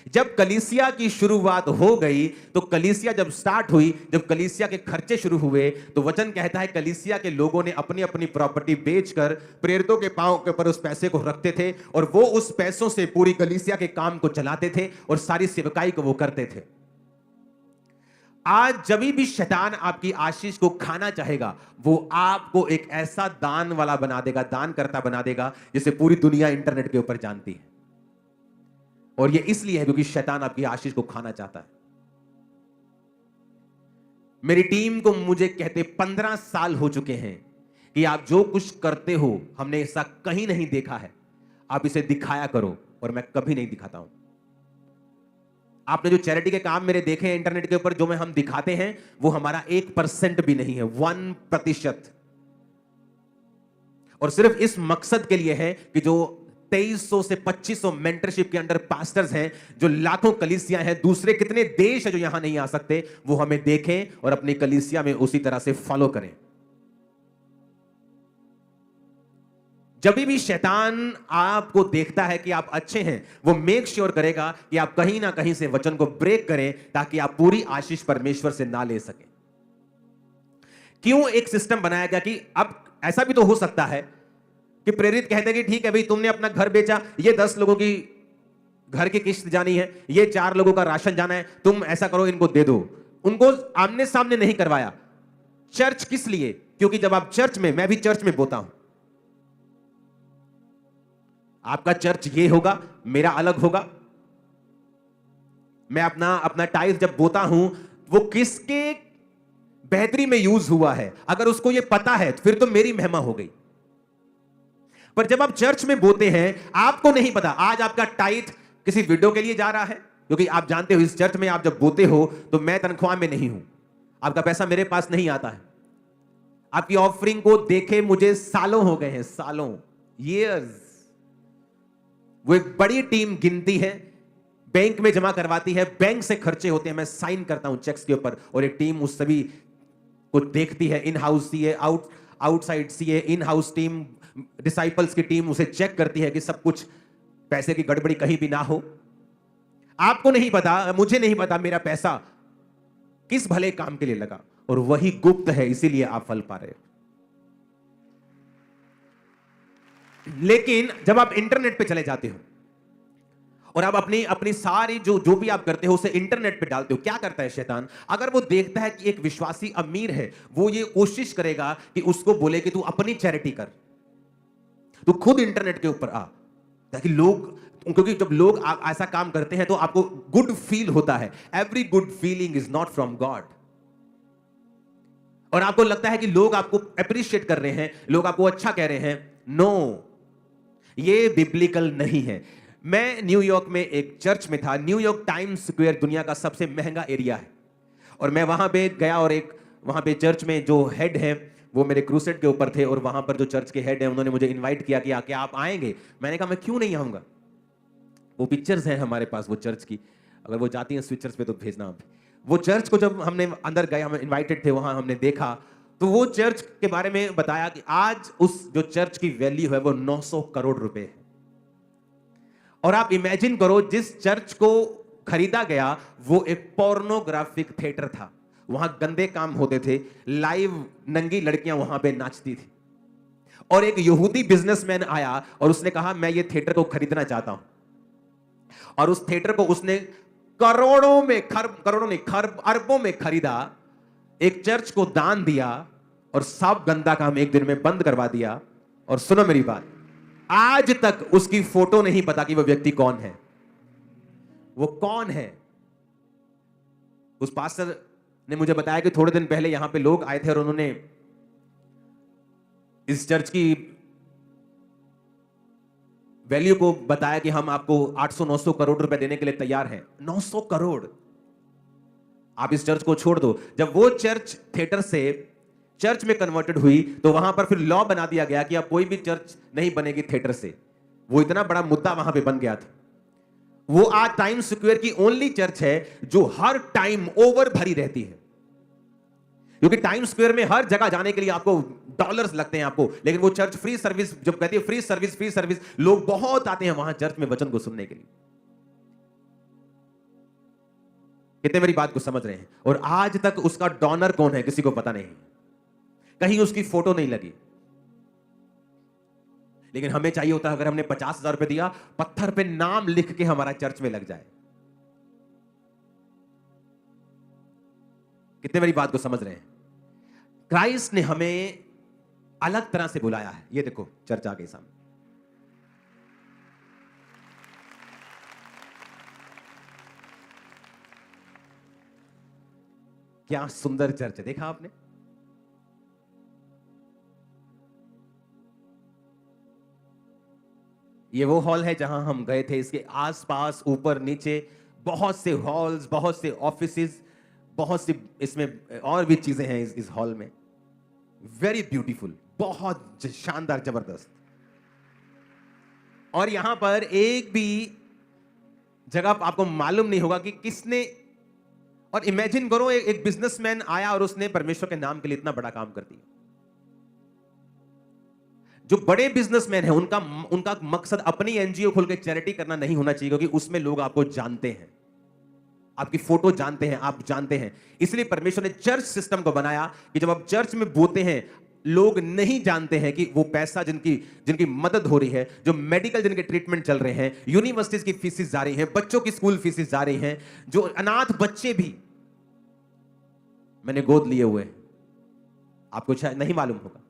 जब कलीसिया की शुरुआत हो गई तो कलीसिया जब स्टार्ट हुई, जब कलीसिया के खर्चे शुरू हुए, तो वचन कहता है कलीसिया के लोगों ने अपनी अपनी प्रॉपर्टी बेचकर प्रेरितों के पांव के ऊपर उस पैसे को रखते थे और वो उस पैसों से पूरी कलीसिया के काम को चलाते थे और सारी सेवकाई को वो करते थे। आज जब भी शैतान आपकी आशीष को खाना चाहेगा, वो आपको एक ऐसा दान वाला बना देगा, दान करता बना देगा, जिसे पूरी दुनिया इंटरनेट के ऊपर जानती है। और ये इसलिए है क्योंकि शैतान आपकी आशीष को खाना चाहता है। मेरी टीम को मुझे कहते 15 साल हो चुके हैं कि आप जो कुछ करते हो हमने ऐसा कहीं नहीं देखा है, आप इसे दिखाया करो, और मैं कभी नहीं दिखाता हूं। आपने जो चैरिटी के काम मेरे देखे हैं इंटरनेट के ऊपर, जो हम दिखाते हैं वो हमारा 1% भी नहीं है, 1%। और सिर्फ इस मकसद के लिए है कि जो 2300 से 2500 मेंटरशिप के अंडर पास्टर्स हैं, जो लाखों कलीसिया हैं, दूसरे कितने देश हैं जो यहां नहीं आ सकते, वो हमें देखें और अपनी कलीसिया में उसी तरह से फॉलो करें। जब भी शैतान आपको देखता है कि आप अच्छे हैं, वो मेक श्योर करेगा कि आप कहीं ना कहीं से वचन को ब्रेक करें, ताकि आप पूरी आशीष परमेश्वर से ना ले सकें। क्यों एक सिस्टम बनाया गया कि अब ऐसा भी तो हो सकता है कि प्रेरित कहते हैं कि ठीक है भाई, तुमने अपना घर बेचा, ये 10 लोगों की घर की किस्त जानी है, ये 4 लोगों का राशन जाना है, तुम ऐसा करो, इनको दे दो। उनको आमने सामने नहीं करवाया। चर्च किस लिए? क्योंकि जब आप चर्च में, मैं भी चर्च में बोता हूं, आपका चर्च ये होगा, मेरा अलग होगा। मैं अपना टाइल्स जब बोता हूं, वो किसके बेहतरी में यूज हुआ है, अगर उसको ये पता है तो फिर तो मेरी महिमा हो गई। पर जब आप चर्च में बोते हैं, आपको नहीं पता आज आपका टाइट किसी वीडियो के लिए जा रहा है, क्योंकि आप जानते हो इस चर्च में आप जब बोते हो तो मैं तनख्वाह में नहीं हूं, आपका पैसा मेरे पास नहीं आता है। आपकी ऑफरिंग को देखे मुझे सालों हो गए हैं, सालों, ईयर्स। वो एक बड़ी टीम गिनती है, बैंक में जमा करवाती है, बैंक से खर्चे होते हैं, मैं साइन करता हूं चेक्स के ऊपर, और एक टीम उस सभी को देखती है। In house CA, outside CA, in house team, disciples की टीम उसे चेक करती है कि सब कुछ, पैसे की गड़बड़ी कहीं भी ना हो। आपको नहीं पता, मुझे नहीं पता मेरा पैसा किस भले काम के लिए लगा, और वही गुप्त है, इसीलिए आप फल पा रहे हो। लेकिन जब आप इंटरनेट पे चले जाते हो और आप अपनी सारी जो भी आप करते हो उसे इंटरनेट पे डालते हो, क्या करता है शैतान? अगर वो देखता है कि एक विश्वासी अमीर है, वो ये कोशिश करेगा कि उसको बोले कि तू अपनी चैरिटी कर, तू खुद इंटरनेट के ऊपर आ, ताकि लोग, क्योंकि जब लोग ऐसा काम करते हैं तो आपको गुड फील होता है। Every good feeling is not from God. और आपको लगता है कि लोग आपको अप्रिशिएट कर रहे हैं, लोग आपको अच्छा कह रहे हैं। नो, ये बिब्लिकल नहीं है। मैं न्यूयॉर्क में एक चर्च में था। न्यूयॉर्क टाइम्स स्क्वायर दुनिया का सबसे महंगा एरिया है, और मैं वहां पे गया, और एक वहां पे चर्च में जो हेड है वो मेरे क्रूसेड के ऊपर थे, और वहां पर जो चर्च के हेड है उन्होंने मुझे इनवाइट किया कि आके आप आएंगे। मैंने कहा मैं क्यों नहीं आऊंगा, वो पिक्चर्स हैं हमारे पास वो चर्च की, अगर वो जाती हैं स्विचर्स पे तो भेजना आप। वो चर्च को जब हमने अंदर गए, हम इनवाइटेड थे, वहां हमने देखा तो वो चर्च के बारे में बताया कि आज उस जो चर्च की वैल्यू है वो 900 करोड़ रुपए है। और आप इमेजिन करो, जिस चर्च को खरीदा गया वो एक पोर्नोग्राफिक थिएटर था, वहां गंदे काम होते थे, लाइव नंगी लड़कियां वहां पे नाचती थी। और एक यहूदी बिजनेसमैन आया और उसने कहा मैं ये थिएटर को खरीदना चाहता हूं, और उस थिएटर को उसने करोड़ों में, करोड़ों नहीं, खरब अरबों में खरीदा, एक चर्च को दान दिया, और सब गंदा काम एक दिन में बंद करवा दिया। और सुनो मेरी बात, आज तक उसकी फोटो नहीं पता कि वो व्यक्ति कौन है, वो कौन है। उस पास्टर ने मुझे बताया कि थोड़े दिन पहले यहां पे लोग आए थे और उन्होंने इस चर्च की वैल्यू को बताया कि हम आपको 800-900 करोड़ रुपए देने के लिए तैयार हैं। 900 करोड़, आप इस चर्च को छोड़ दो। जब वो चर्च थिएटर से चर्च में कन्वर्टेड हुई तो वहां पर फिर लॉ बना दिया गया कि अब कोई भी चर्च नहीं बनेगी थिएटर से। वो इतना बड़ा मुद्दा वहां पे बन गया था। वो आज टाइम्स स्क्वायर की ओनली चर्च है जो हर टाइम ओवर भरी रहती है, क्योंकि टाइम्स स्क्वायर में हर जगह जाने के लिए आपको डॉलर्स लगते हैं आपको, लेकिन वो चर्च फ्री सर्विस, जब कहती है फ्री सर्विस, लोग बहुत आते हैं वहां चर्च में वचन को सुनने के लिए। कितने मेरी बात को समझ रहे हैं? और आज तक उसका डोनर कौन है किसी को पता नहीं, कहीं उसकी फोटो नहीं लगी। लेकिन हमें चाहिए होता है, अगर हमने 50,000 रुपए दिया, पत्थर पे नाम लिख के हमारा चर्च में लग जाए। कितने मेरी बात को समझ रहे हैं? क्राइस्ट ने हमें अलग तरह से बुलाया है। ये देखो चर्च आ गई सामने। क्या सुंदर चर्च है, देखा आपने? ये वो हॉल है जहां हम गए थे। इसके आसपास ऊपर नीचे बहुत से हॉल्स, बहुत से ऑफिसेज, बहुत सी इसमें और भी चीजें हैं इस हॉल में। वेरी ब्यूटीफुल, बहुत शानदार, जबरदस्त। और यहां पर एक भी जगह आपको मालूम नहीं होगा कि किसने, और इमेजिन करो एक बिजनेसमैन आया और उसने परमेश्वर के नाम के लिए इतना बड़ा काम कर दिया। जो बड़े बिजनेसमैन हैं उनका उनका मकसद अपनी एनजीओ खोल के चैरिटी करना नहीं होना चाहिए, क्योंकि उसमें लोग आपको जानते हैं, आपकी फोटो जानते हैं, आप जानते हैं। इसलिए परमेश्वर ने चर्च सिस्टम को बनाया कि जब आप चर्च में बोते हैं, लोग नहीं जानते हैं कि वो पैसा जिनकी जिनकी मदद हो रही है, जो मेडिकल जिनके ट्रीटमेंट चल रहे हैं, यूनिवर्सिटीज की फीसेस जा रही हैं, बच्चों की स्कूल फीसेस जा रही हैं, जो अनाथ बच्चे भी मैंने गोद लिए हुए हैं, आपको शायद नहीं मालूम होगा,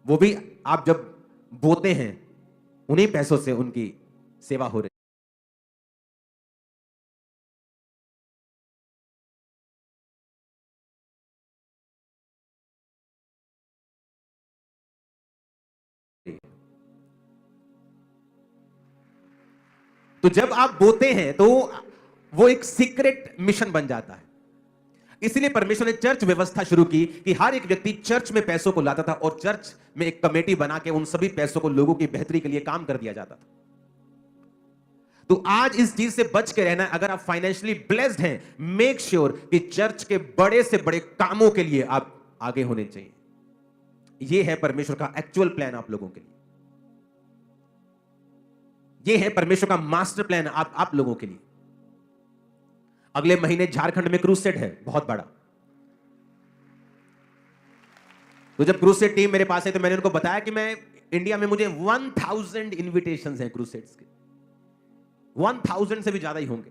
वो भी आप जब बोते हैं उन्हीं पैसों से उनकी सेवा हो रही है। तो जब आप बोते हैं तो वो एक सीक्रेट मिशन बन जाता है। इसलिए परमेश्वर ने चर्च व्यवस्था शुरू की कि हर एक व्यक्ति चर्च में पैसों को लाता था और चर्च में एक कमेटी बना के उन सभी पैसों को लोगों की बेहतरी के लिए काम कर दिया जाता था। तो आज इस चीज से बच के रहना, अगर आप फाइनेंशियली ब्लेस्ड हैं, मेक श्योर कि चर्च के बड़े से बड़े कामों के लिए आप आगे होने चाहिए। यह है परमेश्वर का एक्चुअल प्लान आप लोगों के लिए। यह है परमेश्वर का मास्टर प्लान आप लोगों के लिए। अगले महीने झारखंड में क्रूसेड है, बहुत बड़ा। तो जब क्रूसेड टीम मेरे पास है तो मैंने उनको बताया कि मैं इंडिया में मुझे 1000 इनविटेशंस हैं क्रूसेड्स के, 1000 से भी ज्यादा ही होंगे।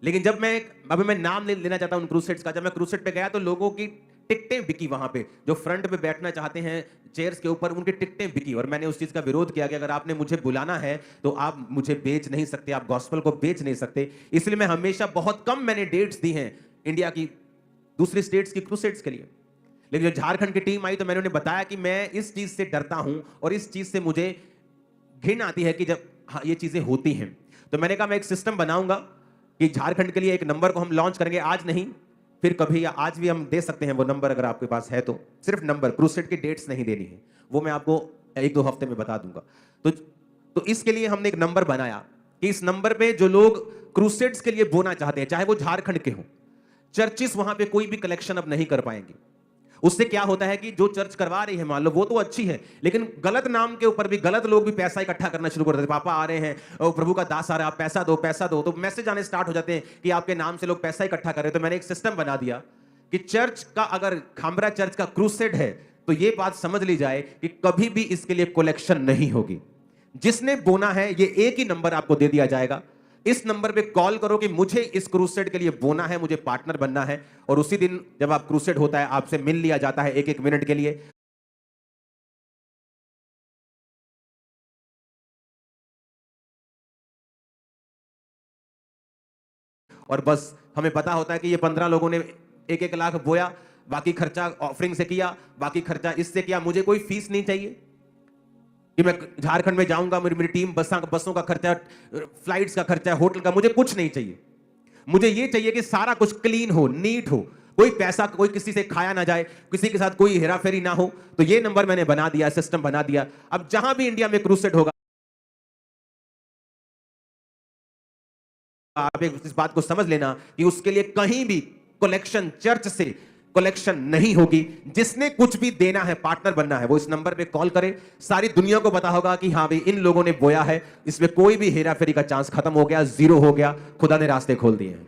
लेकिन जब मैं नाम लेना चाहता हूं उन क्रूसेड्स का, जब मैं क्रूसेड पे गया तो लोगों की टिकटें बिकी। वहां पे जो फ्रंट पे बैठना चाहते हैं चेयर्स के ऊपर, उनकी टिकटें बिकी। और मैंने उस चीज का विरोध किया कि अगर आपने मुझे बुलाना है तो आप मुझे बेच नहीं सकते, आप गॉस्पेल को बेच नहीं सकते। इसलिए मैं हमेशा बहुत कम मैंने डेट्स दी हैं इंडिया की दूसरी स्टेट्स की क्रूसेड्स के लिए। लेकिन जब झारखंड की टीम आई तो मैंने उन्हें बताया कि मैं इस चीज से डरता हूं और इस चीज से मुझे घिन आती है कि जब ये चीजें होती हैं। तो मैंने कहा मैं एक सिस्टम बनाऊंगा कि झारखंड के लिए एक नंबर को हम लॉन्च करेंगे, आज नहीं फिर कभी, या आज भी हम दे सकते हैं वो नंबर अगर आपके पास है तो। सिर्फ नंबर, क्रूसेड की डेट्स नहीं देनी है, वो मैं आपको 1-2 हफ्ते में बता दूंगा। तो इसके लिए हमने एक नंबर बनाया कि इस नंबर पे जो लोग क्रूसेड्स के लिए बोना चाहते हैं, चाहे वो झारखंड के हों, चर्चिस वहां पे कोई भी कलेक्शन अब नहीं कर पाएंगे। उससे क्या होता है कि जो चर्च करवा रही है, मान लो वो तो अच्छी है, लेकिन गलत नाम के ऊपर भी गलत लोग भी पैसा इकट्ठा करना शुरू कर देते। पापा आ रहे हैं और प्रभु का दास आ रहा है, आप पैसा दो पैसा दो, तो मैसेज आने स्टार्ट हो जाते हैं कि आपके नाम से लोग पैसा इकट्ठा कर रहे हैं। तो मैंने एक सिस्टम बना दिया कि चर्च का, अगर खामरा चर्च का क्रूसेड है तो ये बात समझ ली जाए कि कभी भी इसके लिए कलेक्शन नहीं होगी। जिसने बोना है ये एक ही नंबर आपको दे दिया जाएगा, इस नंबर पे कॉल करो कि मुझे इस क्रूसेड के लिए बोना है, मुझे पार्टनर बनना है। और उसी दिन जब आप क्रूसेड होता है आपसे मिल लिया जाता है 1-1 मिनट के लिए। और बस हमें पता होता है कि ये 15 लोगों ने 1-1 लाख बोया, बाकी खर्चा ऑफरिंग से किया, बाकी खर्चा इससे किया। मुझे कोई फीस नहीं चाहिए कि मैं झारखंड में जाऊंगा, मेरी टीम बसों का खर्चा, फ्लाइट्स का खर्चा, होटल का, मुझे कुछ नहीं चाहिए। मुझे ये चाहिए कि सारा कुछ क्लीन हो, नीट हो, कोई पैसा कोई किसी से खाया ना जाए, किसी के साथ कोई हेराफेरी ना हो। तो ये नंबर मैंने बना दिया, सिस्टम बना दिया। अब जहां भी इंडिया में क्रूसेड होगा, आप इस बात को समझ लेना कि उसके लिए कहीं भी कलेक्शन, चर्च से कलेक्शन नहीं होगी। जिसने कुछ भी देना है, पार्टनर बनना है, वो इस नंबर पे कॉल करे। सारी दुनिया को पता होगा कि हाँ भाई इन लोगों ने बोया है, इसमें कोई भी हेरा फेरी का चांस खत्म हो गया, जीरो हो गया, खुदा ने रास्ते खोल दिए हैं।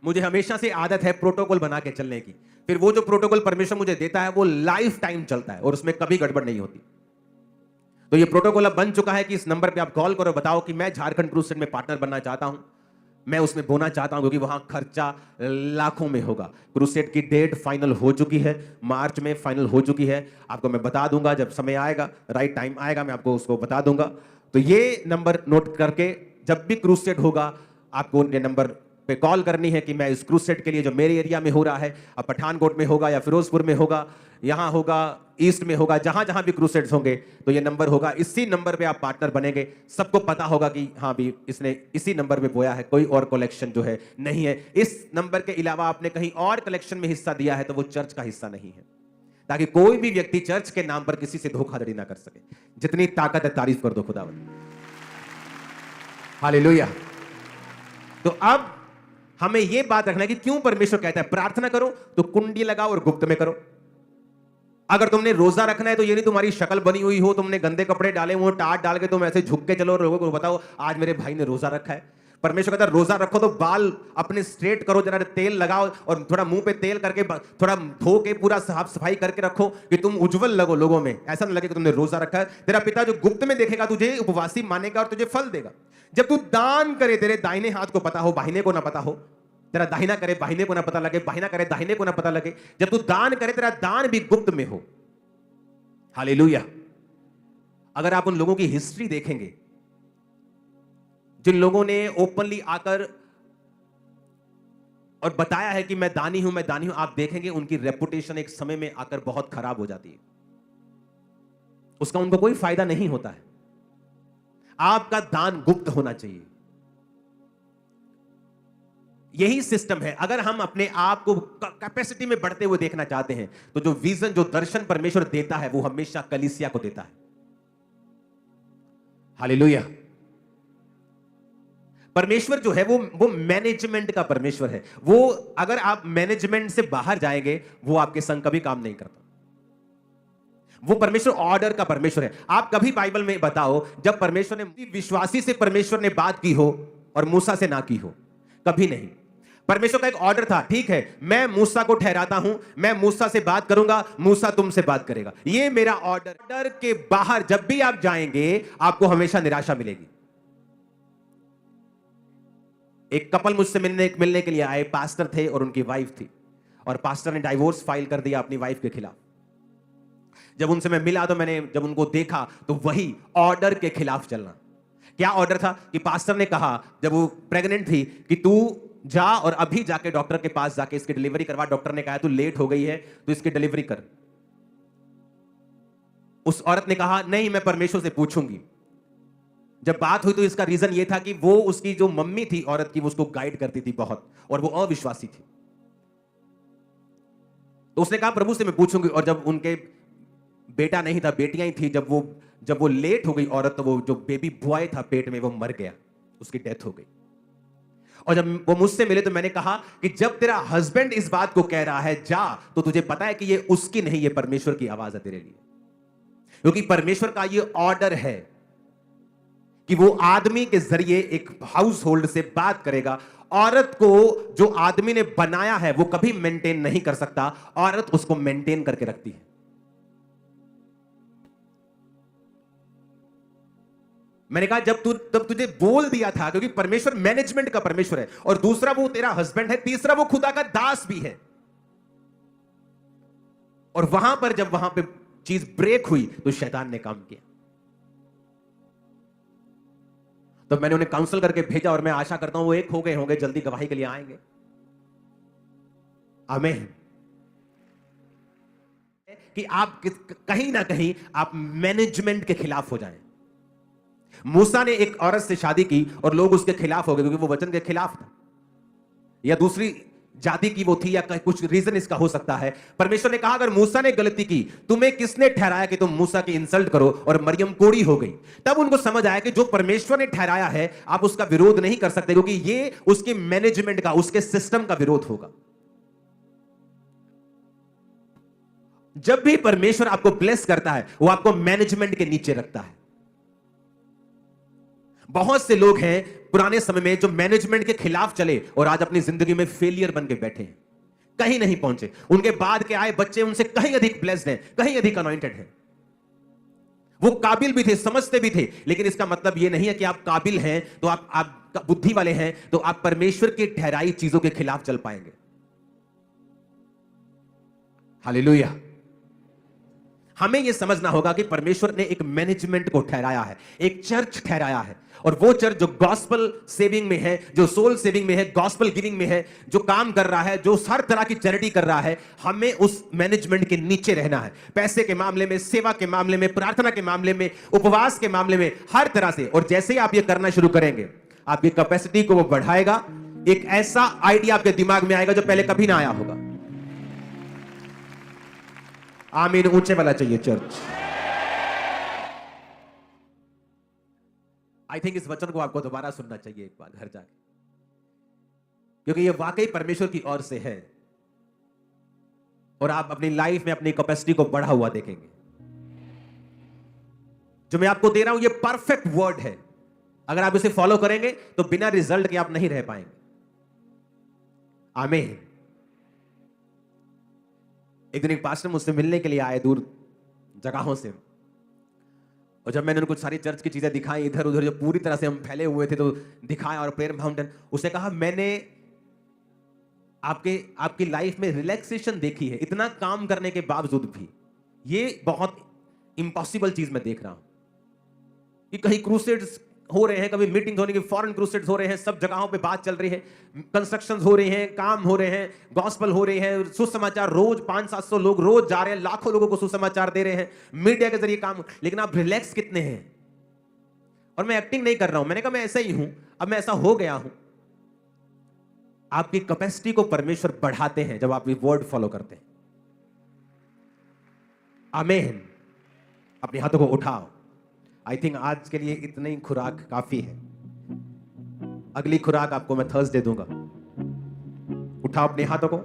मुझे हमेशा से आदत है प्रोटोकॉल बना के चलने की। फिर वो जो प्रोटोकॉल परमेश्वर मुझे देता है वो लाइफ टाइम चलता है और उसमें कभी गड़बड़ नहीं होती। तो ये प्रोटोकॉल अब बन चुका है कि इस नंबर पे आप कॉल करो, बताओ कि मैं झारखंड क्रूसेड में पार्टनर बनना चाहता हूं, मैं उसमें बोना चाहता हूं, क्योंकि वहां खर्चा लाखों में होगा। क्रूसेड की डेट फाइनल हो चुकी है, मार्च में फाइनल हो चुकी है। आपको मैं बता दूंगा जब समय आएगा, राइट टाइम आएगा, मैं आपको उसको बता दूंगा। तो ये नंबर नोट करके जब भी क्रूसेड होगा आपको उनके नंबर पे कॉल करनी है कि मैं इस क्रूसेड के लिए जो मेरे एरिया में हो रहा है, अब पठानकोट में होगा या फिरोजपुर में होगा, यहां होगा, ईस्ट में होगा, जहां जहां भी क्रूसेड्स होंगे तो ये नंबर होगा, इसी नंबर पे आप पार्टनर बनेंगे। सबको पता होगा कि हाँ भी इसने इसी नंबर पे बोया है, कोई और कलेक्शन जो है नहीं है। इस नंबर के अलावा आपने कहीं और कलेक्शन में हिस्सा दिया है तो वो चर्च का हिस्सा नहीं है, ताकि कोई भी व्यक्ति चर्च के नाम पर किसी से धोखाधड़ी ना कर सके। जितनी ताकत है तारीफ कर दो खुदावंद। हालेलुया। तो अब हमें यह बात रखना है कि क्यों परमेश्वर कहता है प्रार्थना करो तो कुंडी लगाओ और गुप्त में करो। अगर तुमने रोजा रखना है तो ये नहीं तुम्हारी शक्ल बनी हुई हो, तुमने गंदे कपड़े डाले हुए, टाट डाल के तुम ऐसे झुक के चलो और लोगों को बताओ आज मेरे भाई ने रोजा रखा है। परमेश्वर कहता है रोजा रखो तो बाल अपने स्ट्रेट करो, जरा तेल लगाओ और थोड़ा मुंह पे तेल करके थोड़ा धो के पूरा साफ सफाई करके रखो कि तुम उज्जवल लगो लोगों में, ऐसा ना लगे कि तुमने रोजा रखा है। तेरा पिता जो गुप्त में देखेगा तुझे उपवासी मानेगा और तुझे फल देगा। जब तू दान करे तेरे दाहिने हाथ को पता हो, बाहिने को ना पता हो, तेरा दाहिना करे बाहिने को ना पता लगे, बाहिना करे दाहिने को ना पता लगे। जब तू दान करे तेरा दान भी गुप्त में हो। हालेलुया। अगर आप उन लोगों की हिस्ट्री देखेंगे जिन लोगों ने ओपनली आकर और बताया है कि मैं दानी हूं, मैं दानी हूं, आप देखेंगे उनकी रेपुटेशन एक समय में आकर बहुत खराब हो जाती है। उसका उनको कोई फायदा नहीं होता है। आपका दान गुप्त होना चाहिए। यही सिस्टम है। अगर हम अपने आप को कैपेसिटी में बढ़ते हुए देखना चाहते हैं तो जो विजन, जो दर्शन परमेश्वर देता है वो हमेशा कलीसिया को देता है। हालेलुया। परमेश्वर जो है वो मैनेजमेंट का परमेश्वर है। वो अगर आप मैनेजमेंट से बाहर जाएंगे वो आपके संग कभी काम नहीं करता। वो परमेश्वर ऑर्डर का परमेश्वर है। आप कभी बाइबल में बताओ जब परमेश्वर ने विश्वासी से परमेश्वर ने बात की हो और मूसा से ना की हो? कभी नहीं। परमेश्वर का एक ऑर्डर था, ठीक है मैं मूसा को ठहराता हूं, मैं मूसा से बात करूंगा, मूसा तुमसे बात करेगा, ये मेरा ऑर्डर। ऑर्डर के बाहर जब भी आप जाएंगे आपको हमेशा निराशा मिलेगी। एक कपल मुझसे मिलने के लिए आए, पास्टर थे और उनकी वाइफ थी, और पास्टर ने डाइवोर्स फाइल कर दिया अपनी वाइफ के खिलाफ। जब उनसे मैं मिला तो मैंने जब उनको देखा तो वही ऑर्डर के खिलाफ चलना। क्या ऑर्डर था कि पास्टर ने कहा जब वो प्रेग्नेंट थी कि तू जा और अभी जाके डॉक्टर के पास जाके इसकी डिलीवरी करवा। डॉक्टर ने कहा तू लेट हो गई है तो इसकी डिलीवरी कर। उस औरत ने कहा नहीं मैं परमेश्वर से पूछूंगी। जब बात हुई तो इसका रीजन यह था कि वो उसकी जो मम्मी थी औरत की, वो उसको गाइड करती थी बहुत, और वो अविश्वासी थी। तो उसने कहा प्रभु से मैं पूछूंगी। और जब उनके बेटा नहीं था, बेटियां ही थी, जब वो लेट हो गई औरत तो वो जो बेबी बॉय था पेट में वो मर गया, उसकी डेथ हो गई। और जब वो मुझसे मिले तो मैंने कहा कि जब तेरा हस्बैंड इस बात को कह रहा है जा, तो तुझे पता है कि ये उसकी नहीं, ये परमेश्वर की आवाज है तेरे लिए। क्योंकि परमेश्वर का ये ऑर्डर है कि वो आदमी के जरिए एक हाउस होल्ड से बात करेगा। औरत को जो आदमी ने बनाया है वो कभी मेंटेन नहीं कर सकता, औरत उसको मेंटेन करके रखती है। मैंने कहा तब तुझे बोल दिया था, क्योंकि परमेश्वर मैनेजमेंट का परमेश्वर है, और दूसरा वो तेरा हस्बैंड है, तीसरा वो खुदा का दास भी है। और वहां पर जब वहां पे चीज ब्रेक हुई तो शैतान ने काम किया। तो मैंने उन्हें काउंसल करके भेजा, और मैं आशा करता हूं वो एक हो गए होंगे, जल्दी गवाही के लिए आएंगे। आमीन। कि आप कहीं ना कहीं आप मैनेजमेंट के खिलाफ हो जाएं। मूसा ने एक औरत से शादी की और लोग उसके खिलाफ हो गए क्योंकि वो वचन के खिलाफ था, या दूसरी जाति की वो थी, या कुछ रीजन इसका हो सकता है। परमेश्वर ने कहा अगर मूसा ने गलती की, तुम्हें किसने ठहराया कि तुम मूसा की इंसल्ट करो? और मरियम कोड़ी हो गई। तब उनको समझ आया कि जो परमेश्वर ने ठहराया है आप उसका विरोध नहीं कर सकते, क्योंकि ये उसके मैनेजमेंट का, उसके सिस्टम का विरोध होगा। जब भी परमेश्वर आपको ब्लेस करता है वो आपको मैनेजमेंट के नीचे रखता है। बहुत से लोग हैं पुराने समय में जो मैनेजमेंट के खिलाफ चले और आज अपनी जिंदगी में फेलियर बन के बैठे हैं, कहीं नहीं पहुंचे। उनके बाद के आए बच्चे उनसे कहीं अधिक ब्लेस्ड हैं, कहीं अधिक अनॉइंटेड हैं। वो काबिल भी थे, समझते भी थे, लेकिन इसका मतलब यह नहीं है कि आप काबिल हैं तो आप बुद्धि वाले हैं तो आप परमेश्वर की ठहराई चीजों के खिलाफ चल पाएंगे। हालेलुया। हमें यह समझना होगा कि परमेश्वर ने एक मैनेजमेंट को ठहराया है, एक चर्च ठहराया है, और वो चर्च जो गॉस्पल सेविंग में है, जो सोल सेविंग में है, गॉस्पल गिविंग में है, जो काम कर रहा है, जो हर तरह की चैरिटी कर रहा है, हमें उस मैनेजमेंट के नीचे रहना है। पैसे के मामले में, सेवा के मामले में, प्रार्थना के मामले में, उपवास के मामले में, हर तरह से। और जैसे ही आप ये करना शुरू करेंगे, आपकी कैपेसिटी को वो बढ़ाएगा। एक ऐसा आइडिया आपके दिमाग में आएगा जो पहले कभी ना आया होगा। आमीन ऊंचे वाला चाहिए चर्च। आई थिंक इस वचन को आपको दोबारा सुनना चाहिए एक बार घर जाके, क्योंकि ये वाकई परमेश्वर की ओर से है और आप अपनी लाइफ में अपनी कैपेसिटी को बढ़ा हुआ देखेंगे। जो मैं आपको दे रहा हूं ये परफेक्ट वर्ड है। अगर आप इसे फॉलो करेंगे तो बिना रिजल्ट के आप नहीं रह पाएंगे। आमीन। एक दिन एक पास्टर मुझसे मिलने के लिए आए दूर जगहों से, और जब मैंने उनको सारी चर्च की चीजें दिखाई, इधर उधर जो पूरी तरह से हम फैले हुए थे, तो दिखाया और प्रेयर माउंटेन, उसे कहा मैंने आपकी लाइफ में रिलैक्सेशन देखी है, इतना काम करने के बावजूद भी ये बहुत इम्पॉसिबल चीज मैं देख रहा हूं कि कहीं क्रूसेड्स हो रहे हैं, कभी मीटिंग होने की, फॉरेन क्रूसेड्स हो रहे हैं, सब जगहों पे बात चल रही है, कंस्ट्रक्शंस हो रही हैं, काम हो रहे हैं, गॉस्पल हो रही है, सुसमाचार रोज 500-700 लोग रोज जा रहे हैं, लाखों लोगों को सुसमाचार दे रहे हैं, मीडिया के जरिए काम, लेकिन आप रिलैक्स कितने हैं? और मैं एक्टिंग नहीं कर रहा हूं, मैंने कहा मैं ऐसा ही हूं, अब मैं ऐसा हो गया हूं। आपकी कैपेसिटी को परमेश्वर बढ़ाते हैं जब आप ये वर्ड फॉलो करते हैं। आमीन। अपने हाथों को उठाओ। आई थिंक आज के लिए इतनी खुराक काफी है। अगली खुराक आपको मैं थर्सडे दूंगा। उठाओ अपने हाथों को।